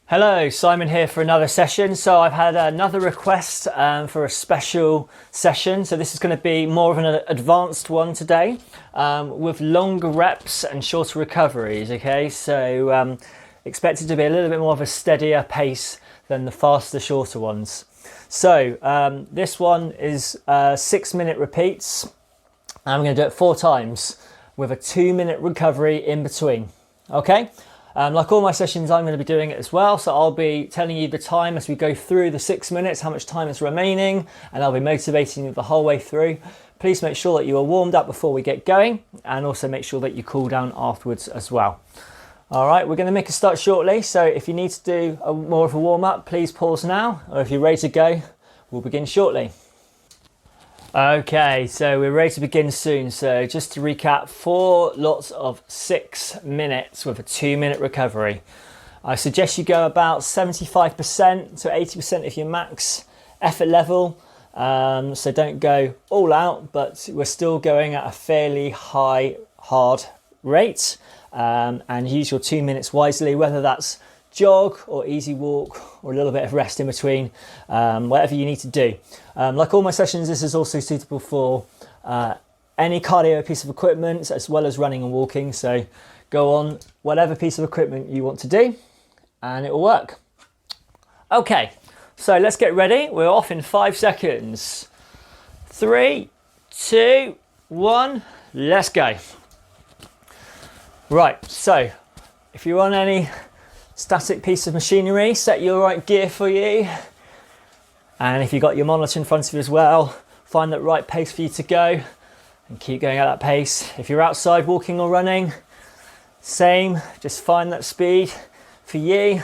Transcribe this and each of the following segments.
Hello, Simon here for another session. So I've had another request for a special session. So this is going to be more of an advanced one today with longer reps and shorter recoveries. Okay, so expect it to be a little bit more of a steadier pace than the faster, shorter ones. So this one is 6-minute repeats. I'm going to do it 4 times with a 2-minute recovery in between. Okay. Like all my sessions, I'm going to be doing it as well. So I'll be telling you the time as we go through the 6 minutes, how much time is remaining, and I'll be motivating you the whole way through. Please make sure that you are warmed up before we get going, and also make sure that you cool down afterwards as well. All right, we're going to make a start shortly. So if you need to do more of a warm up, please pause now, or if you're ready to go, we'll begin shortly. Okay, so we're ready to begin soon. So just to recap, 4 lots of 6 minutes with a 2-minute recovery. I suggest you go about 75% to 80% of your max effort level. So don't go all out, but we're still going at a fairly high, hard rate. And use your 2 minutes wisely, whether that's jog or easy walk or a little bit of rest in between, whatever you need to do. Like all my sessions, this is also suitable for any cardio piece of equipment as well as running and walking. So go on whatever piece of equipment you want to do and it will work. Okay, so let's get ready. We're off in 5 seconds. 3, 2, 1, let's go. Right, so if you're on any static piece of machinery, set your right gear for you, and if you've got your monitor in front of you as well, find that right pace for you to go and keep going at that pace. If you're outside walking or running, same, just find that speed for you,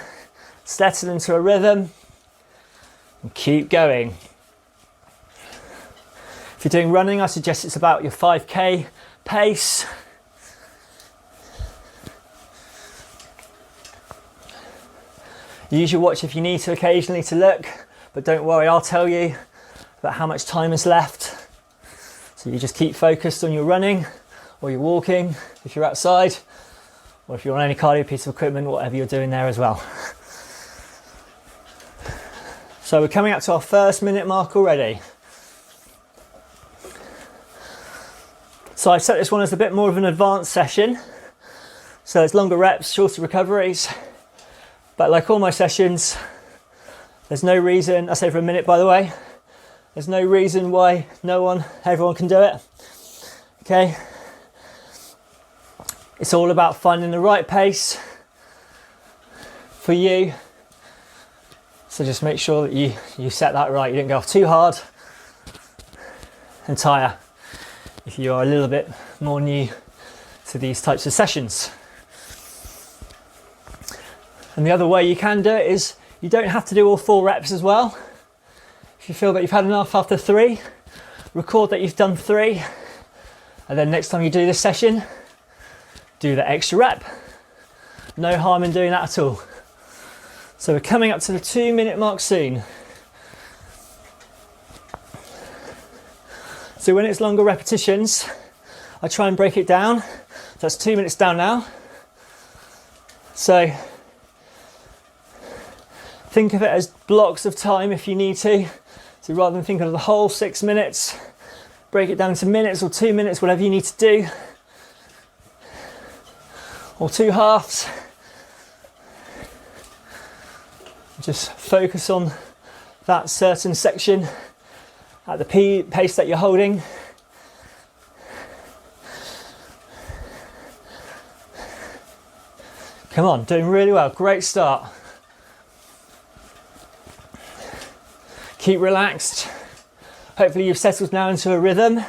settle into a rhythm and keep going. If you're doing running, I suggest it's about your 5k pace. Use your watch if you need to occasionally to look, but don't worry, I'll tell you about how much time is left. So you just keep focused on your running or your walking if you're outside, or if you're on any cardio piece of equipment, whatever you're doing there as well. So we're coming up to our first minute mark already. So I've set this one as a bit more of an advanced session. So it's longer reps, shorter recoveries. But like all my sessions, there's no reason, I say for a minute by the way, there's no reason why everyone can do it. Okay? It's all about finding the right pace for you. So just make sure that you set that right. You don't go off too hard and tire if you are a little bit more new to these types of sessions. And the other way you can do it is you don't have to do all 4 reps as well. If you feel that you've had enough after 3, record that you've done 3, and then next time you do this session, do the extra rep. No harm in doing that at all. So we're coming up to the 2-minute mark soon. So when it's longer repetitions, I try and break it down. So that's 2 minutes down now. So think of it as blocks of time if you need to. So rather than think of the whole 6 minutes, break it down into minutes or 2 minutes, whatever you need to do. Or 2 halves. Just focus on that certain section at the pace that you're holding. Come on, doing really well, great start. Keep relaxed. Hopefully you've settled now into a rhythm.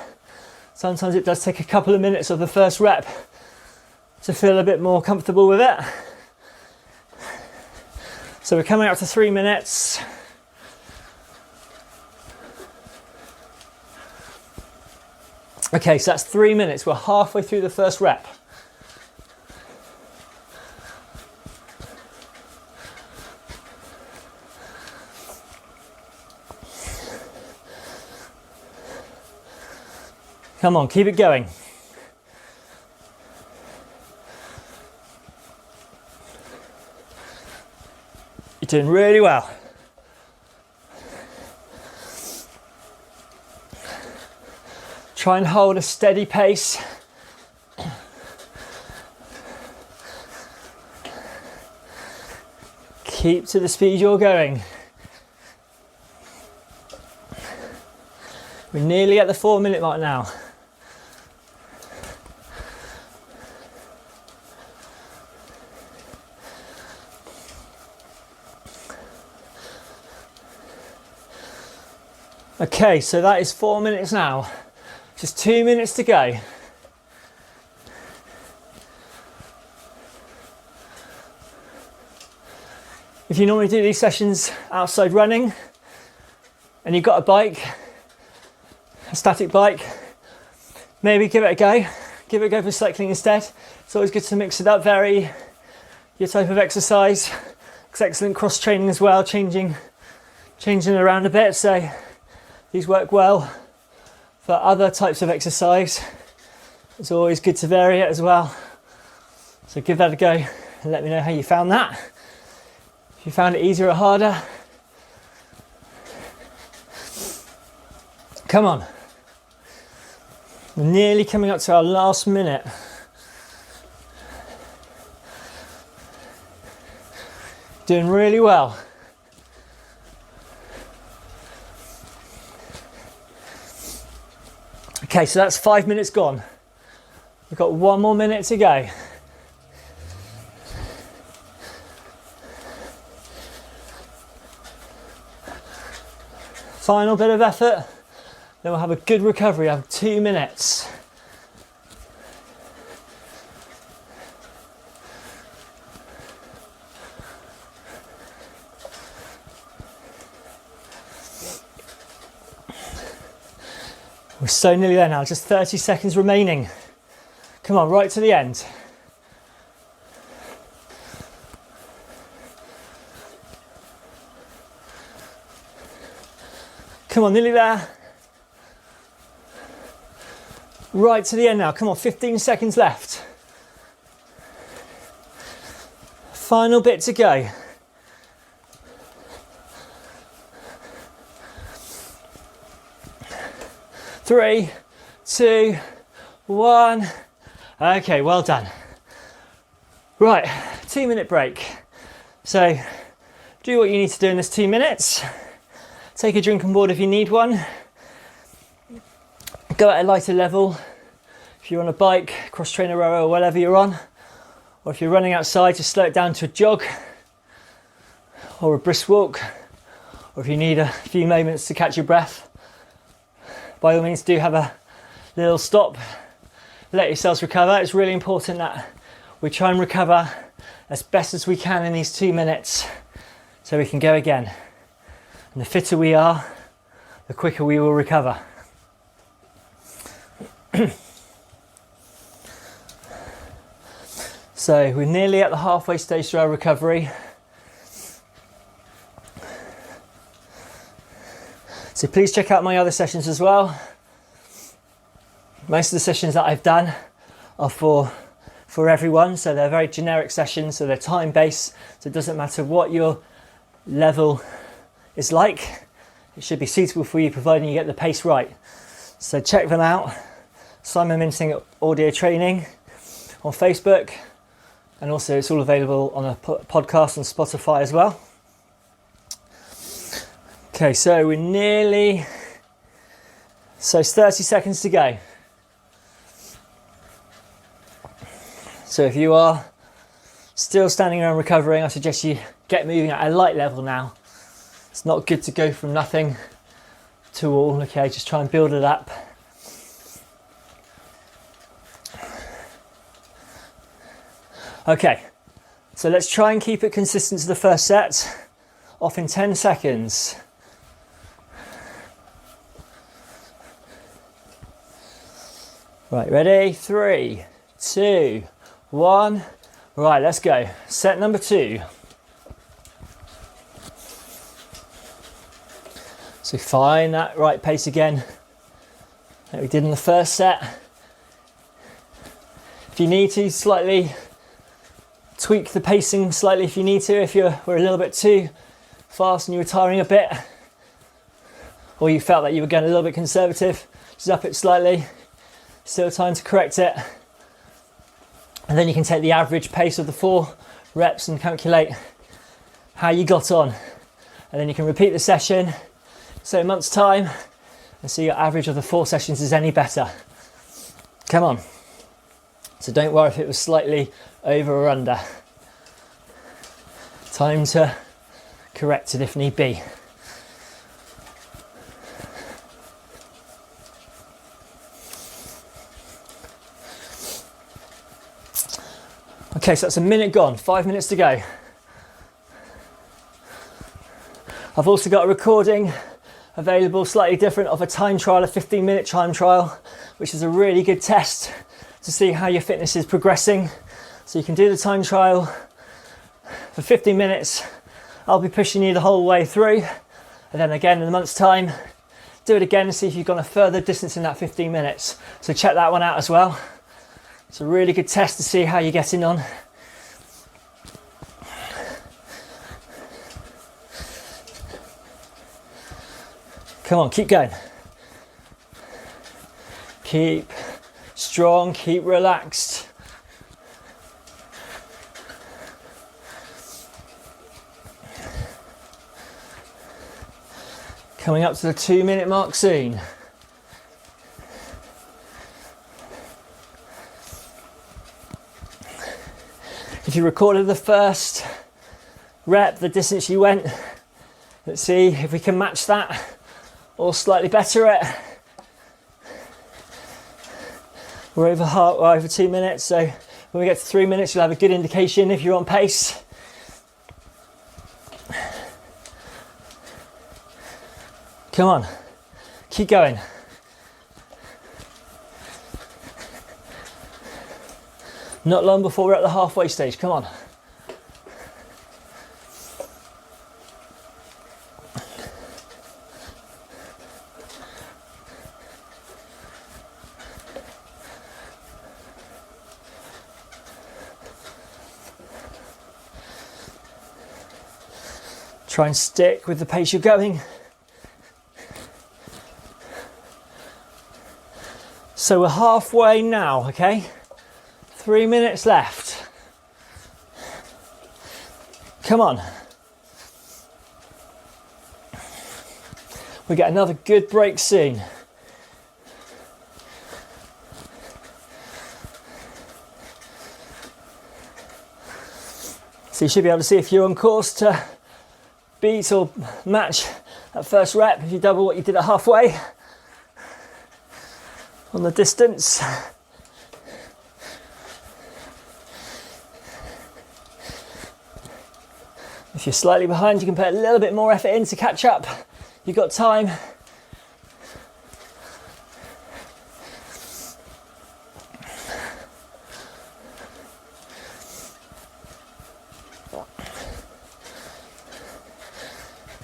Sometimes it does take a couple of minutes of the first rep to feel a bit more comfortable with it. So we're coming up to 3 minutes. Okay, so that's 3 minutes. We're halfway through the first rep. Come on, keep it going. You're doing really well. Try and hold a steady pace. Keep to the speed you're going. We're nearly at the 4-minute mark now. Okay, so that is 4 minutes now. Just 2 minutes to go. If you normally do these sessions outside running and you've got a bike, a static bike, maybe give it a go. Give it a go for cycling instead. It's always good to mix it up, vary your type of exercise. It's excellent cross training as well, changing around a bit. So these work well for other types of exercise. It's always good to vary it as well. So give that a go and let me know how you found that. If you found it easier or harder. Come on. We're nearly coming up to our last minute. Doing really well. Okay, so that's 5 minutes gone. We've got 1 more minute to go. Final bit of effort, then we'll have a good recovery. I have 2 minutes. We're so nearly there now, just 30 seconds remaining. Come on, right to the end. Come on, nearly there. Right to the end now, come on, 15 seconds left. Final bit to go. Three, two, one. Okay, well done. Right, 2 minute break. So do what you need to do in this 2 minutes. Take a drink on board if you need one. Go at a lighter level. If you're on a bike, cross trainer rower or whatever you're on, or if you're running outside, just slow it down to a jog or a brisk walk, or if you need a few moments to catch your breath, by all means do have a little stop, let yourselves recover. It's really important that we try and recover as best as we can in these 2 minutes so we can go again. And the fitter we are, the quicker we will recover. So we're nearly at the halfway stage to our recovery. So please check out my other sessions as well. Most of the sessions that I've done are for everyone, so they're very generic sessions, so they're time-based, so it doesn't matter what your level is like, it should be suitable for you providing you get the pace right. So check them out. Simon Minting Audio Training on Facebook, and also it's all available on a podcast on Spotify as well. Okay, so we're nearly, so it's 30 seconds to go. So if you are still standing around recovering, I suggest you get moving at a light level now. It's not good to go from nothing to all, okay, just try and build it up. Okay, so let's try and keep it consistent to the first set, off in 10 seconds. Right, ready? 3, 2, 1. Right, let's go. Set number 2. So find that right pace again that we did in the first set. If you need to, slightly tweak the pacing slightly if you need to, if you were a little bit too fast and you were tiring a bit, or you felt that you were going a little bit conservative, just up it slightly. Still time to correct it. And then you can take the average pace of the 4 reps and calculate how you got on. And then you can repeat the session, say a month's time, and see your average of the 4 sessions is any better. Come on. So don't worry if it was slightly over or under. Time to correct it if need be. Okay, so that's a minute gone, 5 minutes to go. I've also got a recording available, slightly different, of a time trial, a 15-minute time trial, which is a really good test to see how your fitness is progressing. So you can do the time trial for 15 minutes. I'll be pushing you the whole way through, and then again in a month's time, do it again and see if you've gone a further distance in that 15 minutes. So check that one out as well. It's a really good test to see how you're getting on. Come on, keep going. Keep strong, keep relaxed. Coming up to the 2-minute mark soon. If you recorded the first rep, the distance you went, let's see if we can match that or slightly better it. We're over 2 minutes, so when we get to 3 minutes, you'll have a good indication if you're on pace. Come on, keep going. Not long before we're at the halfway stage, come on. Try and stick with the pace you're going. So we're halfway now, okay? 3 minutes left. Come on. We get another good break soon. So you should be able to see if you're on course to beat or match that first rep if you double what you did at halfway on the distance. If you're slightly behind, you can put a little bit more effort in to catch up. You've got time.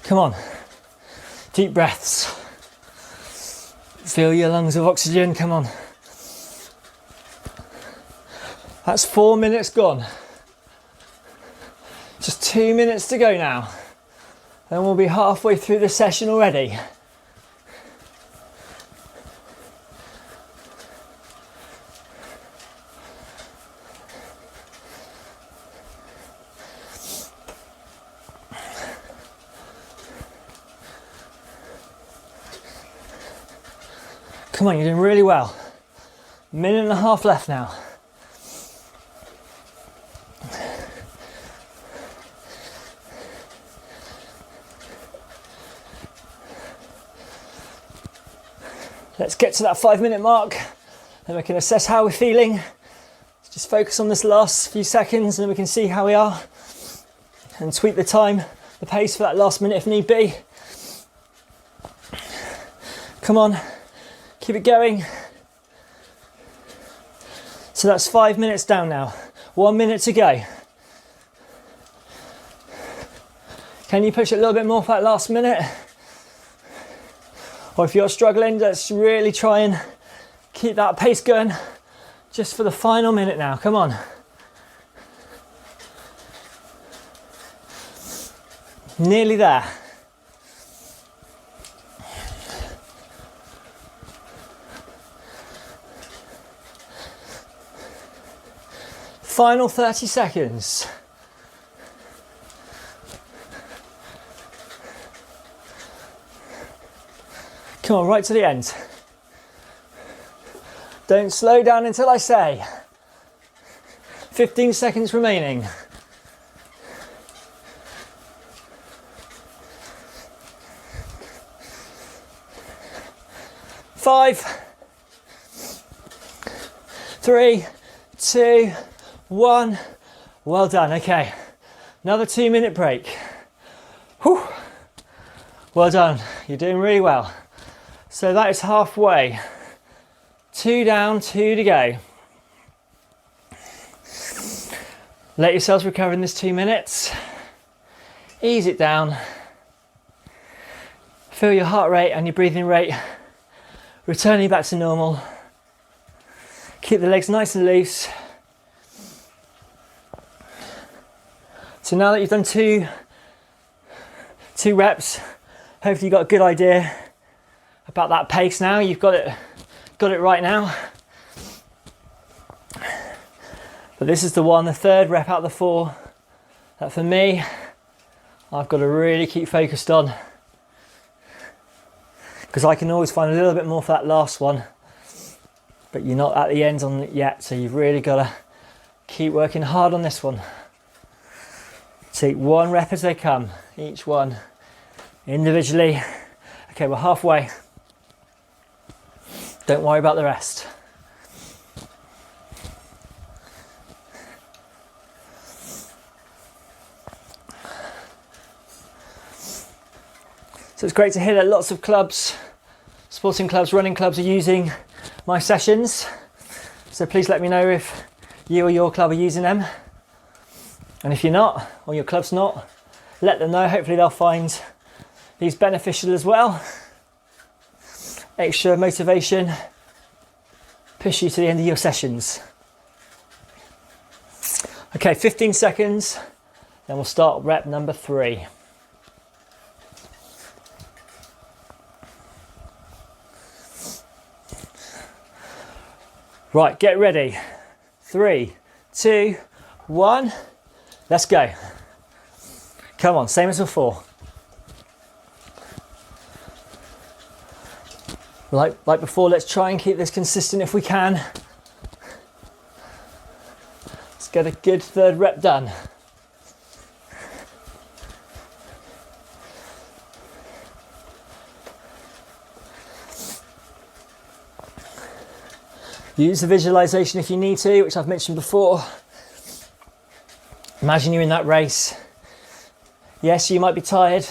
Come on, deep breaths. Fill your lungs with oxygen, come on. That's 4 minutes gone. Just 2 minutes to go now. And we'll be halfway through the session already. Come on, you're doing really well. 1.5 minutes left now. Let's get to that 5-minute mark, then we can assess how we're feeling. Just focus on this last few seconds and we can see how we are and tweak the time, the pace for that last minute if need be. Come on. Keep it going. So that's 5 minutes down now. 1 minute to go. Can you push it a little bit more for that last minute? Or if you're struggling, let's really try and keep that pace going just for the final minute now. Come on. Nearly there. Final 30 seconds. Come on, right to the end. Don't slow down until I say. 15 seconds remaining. 5, 3, 2, 1. Well done. Okay, another 2-minute break. Whew. Well done. You're doing really well. So that is halfway. 2 down, 2 to go. Let yourselves recover in this 2 minutes. Ease it down. Feel your heart rate and your breathing rate returning back to normal. Keep the legs nice and loose. So now that you've done two reps, hopefully you've got a good idea about that pace now. You've got it right now. But this is the third rep out of the 4 that for me, I've got to really keep focused on, because I can always find a little bit more for that last one, but you're not at the end on it yet, so you've really got to keep working hard on this one. Take 1 rep as they come, each one individually. Okay, we're halfway. Don't worry about the rest. So it's great to hear that lots of clubs, sporting clubs, running clubs are using my sessions. So please let me know if you or your club are using them. And if you're not, or your club's not, let them know. Hopefully they'll find these beneficial as well. Extra motivation, push you to the end of your sessions. Okay, 15 seconds, then we'll start rep number 3. Right, get ready. 3, 2, 1, let's go. Come on, same as before. Like before, let's try and keep this consistent if we can. Let's get a good 3rd rep done. Use the visualization if you need to, which I've mentioned before. Imagine you're in that race. Yes, you might be tired,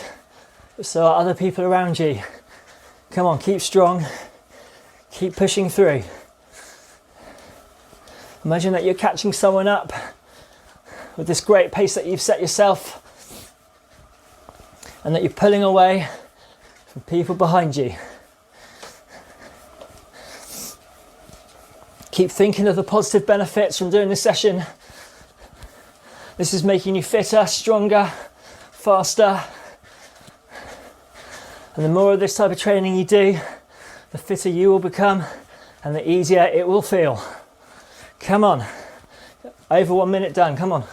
but so are other people around you. Come on, keep strong, keep pushing through. Imagine that you're catching someone up with this great pace that you've set yourself, and that you're pulling away from people behind you. Keep thinking of the positive benefits from doing this session. This is making you fitter, stronger, faster. And the more of this type of training you do, the fitter you will become and the easier it will feel. Come on. Over 1 minute done, come on.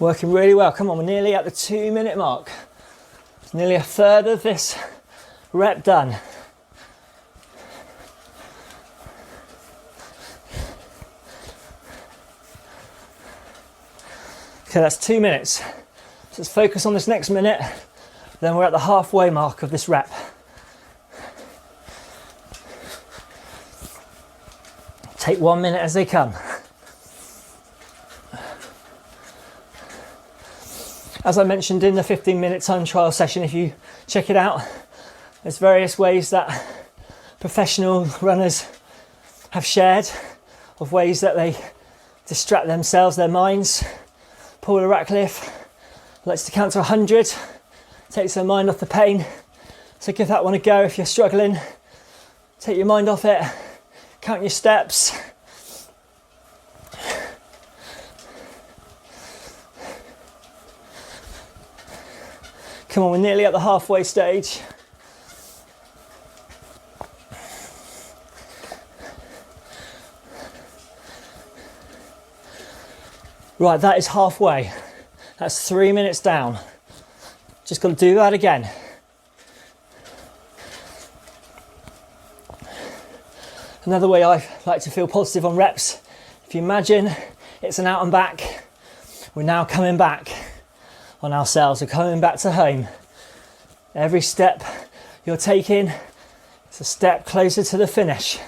Working really well. Come on, we're nearly at the 2-minute mark. It's nearly a 1/3 of this rep done. Okay, that's 2 minutes. So let's focus on this next minute. Then we're at the halfway mark of this rep. Take 1 minute as they come. As I mentioned in the 15-minute time trial session, if you check it out, There's various ways that professional runners have shared of ways that they distract themselves, their minds. Paula Ratcliffe likes to count to 100, takes her mind off the pain. So give that one a go if you're struggling. Take your mind off it, count your steps. Come on, we're nearly at the halfway stage. Right, that is halfway. That's 3 minutes down. Just got to do that again. Another way I like to feel positive on reps, if you imagine it's an out and back, we're now coming back on ourselves, we're coming back to home. Every step you're taking is a step closer to the finish.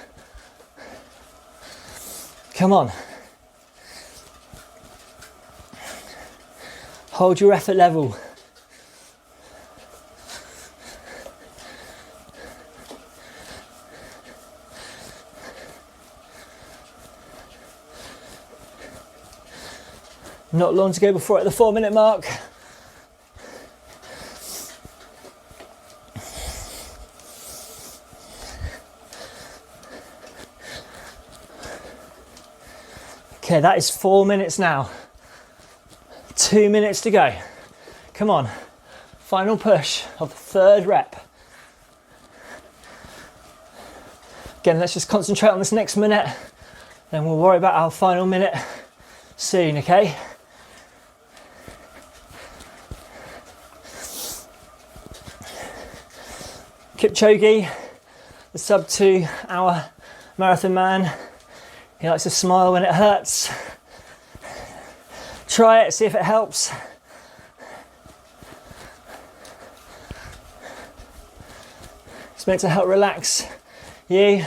Come on. Hold your effort level. Not long to go before at the 4 minute mark. Okay, that is 4 minutes now. 2 minutes to go. Come on, final push of the third rep. Again, let's just concentrate on this next minute, then we'll worry about our final minute soon, okay? Kipchoge, the sub 2 hour marathon man, he likes to smile when it hurts. Try it, see if it helps. It's meant to help relax you,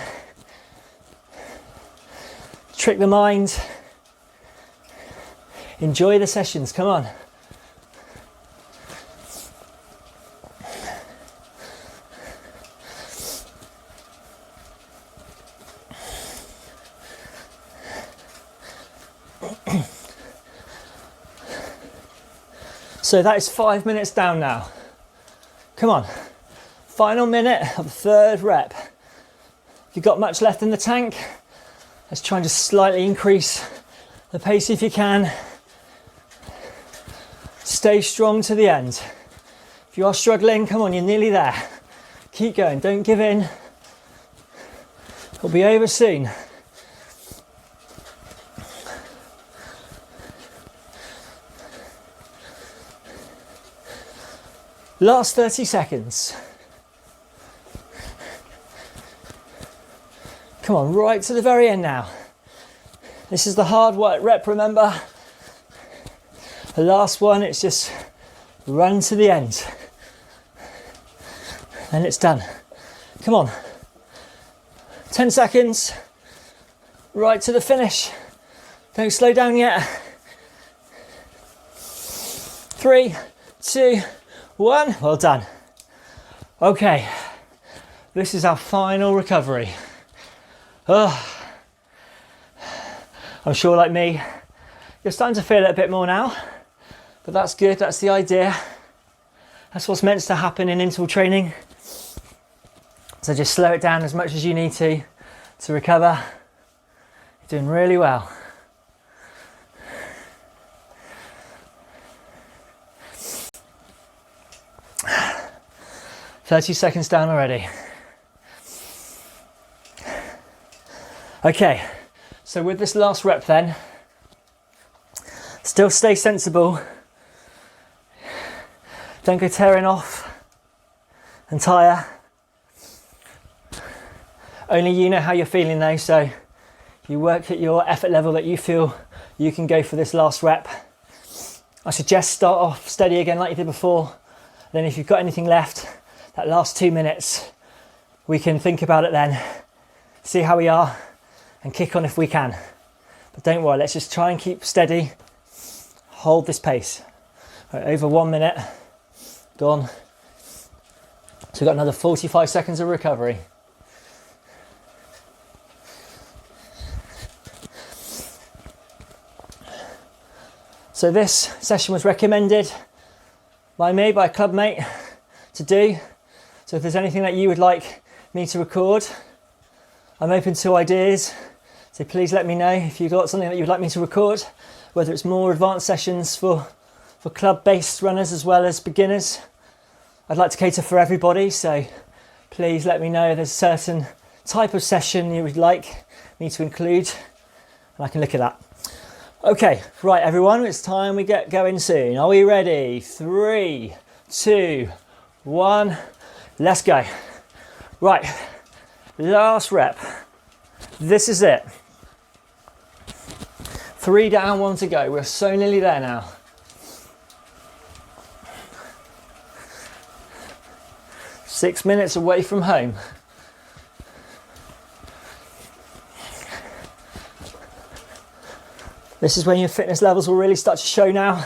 trick the mind. Enjoy the sessions, come on. So that is 5 minutes down now. Come on, final minute of the third rep. If you've got much left in the tank, let's try and just slightly increase the pace if you can. Stay strong to the end. If you are struggling, come on, you're nearly there. Keep going, don't give in. It'll be over soon. Last 30 seconds. Come on, right to the very end now. This is the hard work rep, remember? The last one, it's just run to the end. And it's done. Come on. 10 seconds. Right to the finish. Don't slow down yet. 3, 2, 1. Well done. Okay. This is our final recovery. Oh. I'm sure, like me, you're starting to feel it a bit more now. But that's good, that's the idea. That's what's meant to happen in interval training. So just slow it down as much as you need to recover. You're doing really well. "30 seconds down already." Okay, so with this last rep then, still stay sensible. Don't go tearing off and tire. Only you know how you're feeling though, so you work at your effort level that you feel you can go for this last rep. I suggest start off steady again like you did before. Then if you've got anything left, that last 2 minutes, we can think about it then, see how we are and kick on if we can. But don't worry, let's just try and keep steady, hold this pace. Right, over 1 minute, gone. So we've got another 45 seconds of recovery. So this session was recommended by me, by a club mate to do. So if there's anything that you would like me to record, I'm open to ideas. So please let me know if you've got something that you'd like me to record, whether it's more advanced sessions for club-based runners as well as beginners. I'd like to cater for everybody, so please let me know if there's a certain type of session you would like me to include, and I can look at that. Okay, right everyone, it's time we get going soon. Are we ready? 3, 2, 1, let's go. Right, last rep. This is it. 3 down, 1 to go. We're so nearly there now. Six minutes away from home. This is when your fitness levels will really start to show now.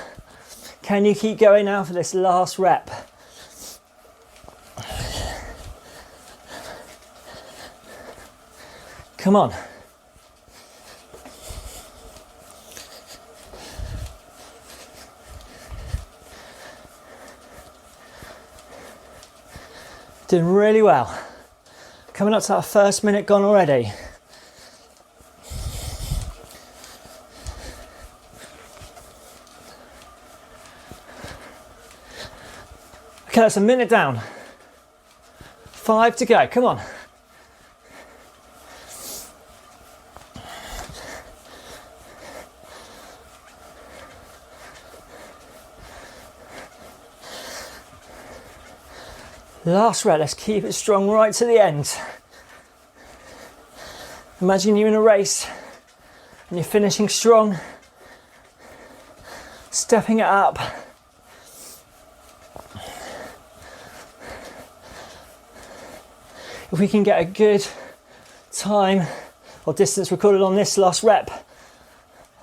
Can you keep going now for this last rep? Come on. Doing really well. Coming up to that first minute gone already. Okay, that's a minute down. 5 to go, come on. Last rep, let's keep it strong right to the end. Imagine you're in a race and you're finishing strong, stepping it up. If we can get a good time or distance recorded on this last rep,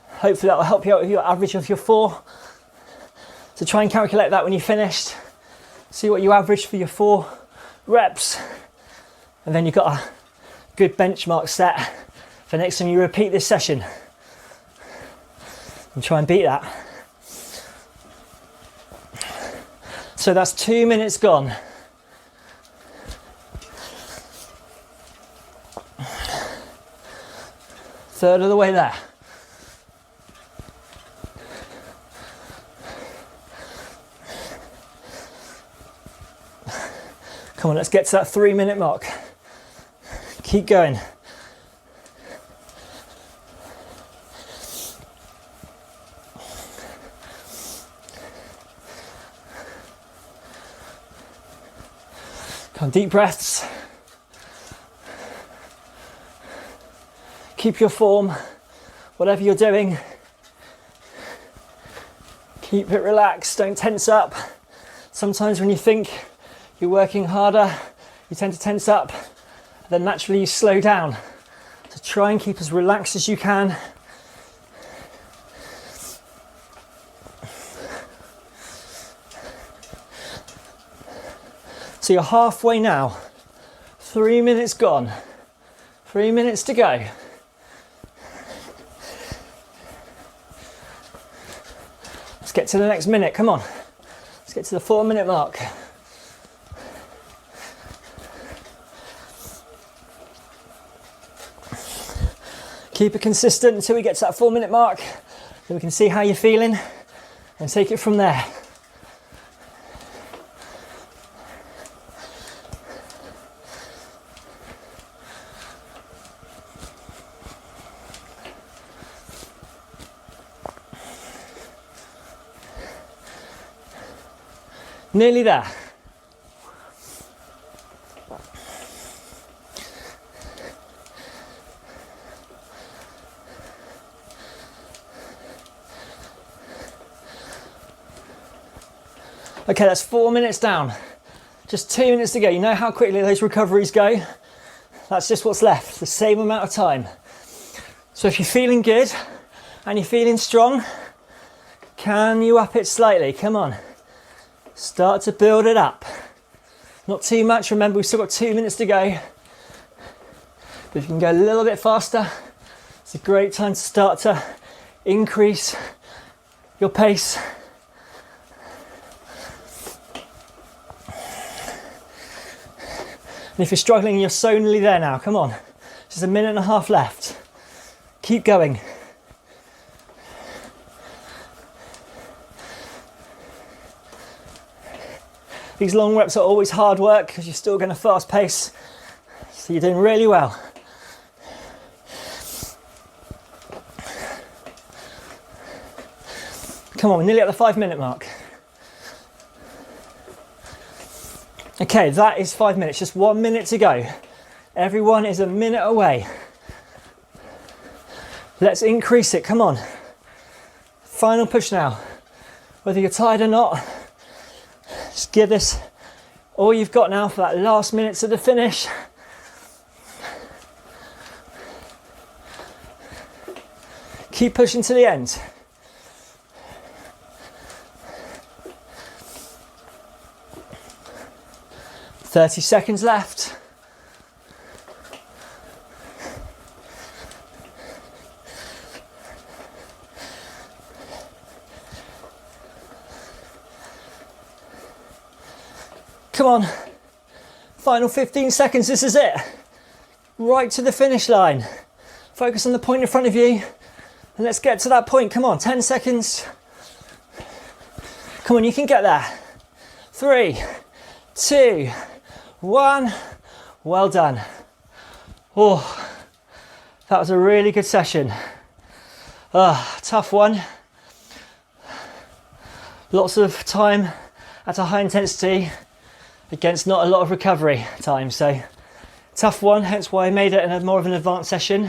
hopefully that will help you out with your average of your 4. So try and calculate that when you're finished. See what you average for your 4 reps. And then you've got a good benchmark set for next time you repeat this session. And try and beat that. So that's 2 minutes gone. Third of the way there. Come on, let's get to that 3 minute mark. Keep going. Come on, deep breaths. Keep your form, whatever you're doing. Keep it relaxed, don't tense up. Sometimes when you think you're working harder, you tend to tense up, then naturally you slow down. So try and keep as relaxed as you can. So you're halfway now. 3 minutes gone. 3 minutes to go. Let's get to the next minute, come on. Let's get to the 4 minute mark. Keep it consistent until we get to that 4 minute mark. Then we can see how you're feeling and take it from there. Nearly there. Okay, that's 4 minutes down. Just 2 minutes to go. You know how quickly those recoveries go? That's just what's left, the same amount of time. So if you're feeling good and you're feeling strong, can you up it slightly? Come on. Start to build it up. Not too much, remember we've still got 2 minutes to go. But if you can go a little bit faster, it's a great time to start to increase your pace. And if you're struggling, you're so nearly there now. Come on, just a minute and a half left. Keep going. These long reps are always hard work because you're still going to fast pace. So you're doing really well. Come on, we're nearly at the 5-minute mark. Okay, that is 5 minutes, just 1 minute to go. Everyone is a minute away. Let's increase it, come on. Final push now. Whether you're tired or not, just give this all you've got now for that last minute to the finish. Keep pushing to the end. "30 seconds left. Come on, final 15 seconds, this is it. Right to the finish line. Focus on the point in front of you and let's get to that point. Come on, 10 seconds. Come on, you can get there. 3, 2, 1. Well done. Oh, that was a really good session. Tough one. Lots of time at a high intensity against not a lot of recovery time, so tough one, hence why I made it in a more of an advanced session.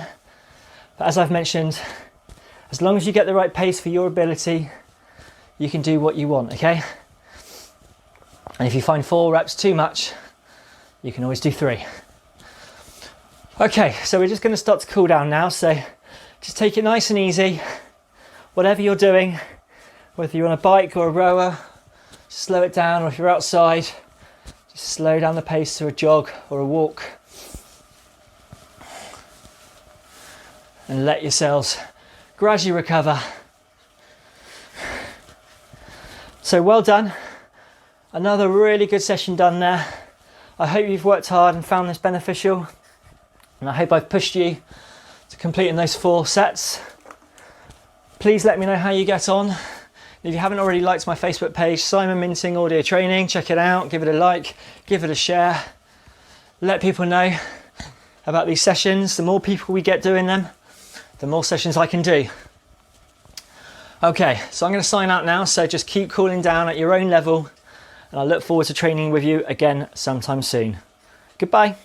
But as I've mentioned, as long as you get the right pace for your ability, you can do what you want, okay? And if you find 4 reps too much, you can always do 3. Okay, so we're just going to start to cool down now, so just take it nice and easy. Whatever you're doing, whether you're on a bike or a rower, slow it down, or if you're outside, just slow down the pace to a jog or a walk. And let yourselves gradually recover. So well done. Another really good session done there. I hope you've worked hard and found this beneficial. And I hope I've pushed you to completing those 4 sets. Please let me know how you get on. If you haven't already liked my Facebook page, Simon Minting Audio Training, check it out, give it a like, give it a share. Let people know about these sessions. The more people we get doing them, the more sessions I can do. Okay, so I'm going to sign out now, so just keep cooling down at your own level, and I look forward to training with you again sometime soon. Goodbye.